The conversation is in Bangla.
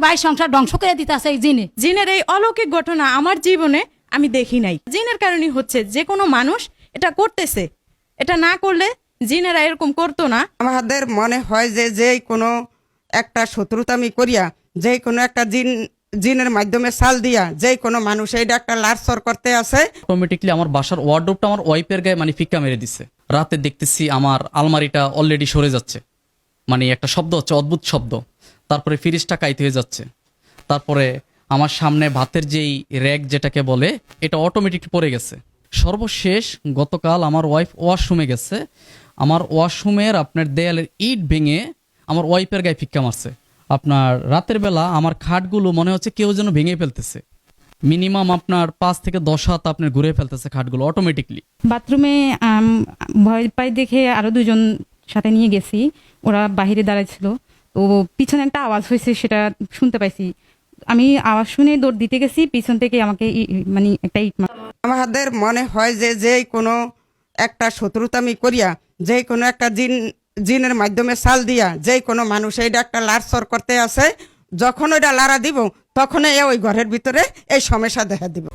ভাই সংসার ধ্বংস করে দিতেছে এই জিনে। জিনের এই অলৌকিক ঘটনা আমার জীবনে আমি দেখি নাই। জিনের কারণে হচ্ছে, যে কোনো মানুষ এটা করতেছে, এটা না করলে জিনেরা এরকম করতো না। আমাদের মনে হয় যে যে কোনো একটা শত্রুতামি করিয়া যে কোনো একটা জিনের মাধ্যমে সাল দিয়া যে কোনো মানুষ এইটা একটা লাড়সর করতে আছে। অটোমেটিকলি আমার বাসার ওয়ার্ডরোবটা আমার ওয়াইফের গায়ে মানে ফিক্কা মেরে দিচ্ছে। রাতে দেখতেছি আমার আলমারিটা অলরেডি সরে যাচ্ছে, মানে একটা শব্দ হচ্ছে, অদ্ভুত শব্দ। তারপরে ফ্রিজটা কাইতে হয়ে যাচ্ছে। তারপরে আমার সামনে ভাতের যেই র্যাক যেটাকে বলে, এটা অটোমেটিক পড়ে গেছে। সর্বশেষ গতকাল আমার ওয়াইফ ওয়াশরুমে গেছে, আমার ওয়াশরুমের আপনার দেয়ালের ইট ভেঙে আমার ওয়াইফের গায়ে ফিক্কা মারছে। আপনার রাতের বেলা আমার খাটগুলো মনে হচ্ছে কেউ যেন ভেঙে ফেলতেছে। মিনিমাম আপনার 5 থেকে 10 হাত আপনার ঘুরে ফেলতেছে খাটগুলো অটোমেটিকলি। বাথরুমে ভয় পাই দেখে আরো দুজন সাথে নিয়ে গেছি, ওরা বাহিরে দাঁড়াইছিল। তো পিছনে একটা আওয়াজ হয়েছে, সেটা শুনতে পাইছি। আমি আওয়াজ শুনে দৌড় দিতে গেছি, পিছন থেকে আমাকে মানে একটা ইট মার। আমাদের মনে হয় যে যে কোনো একটা শত্রুতামি করিয়া যে কোনো একটা জিনের মাধ্যমে সাল দিয়া যে কোনো মানুষ এইটা একটা লাড়সর করতে আছে। যখন ওইটা লাড়া দিব তখন ওই ঘরের ভিতরে এই সমস্যা দেখা দিব।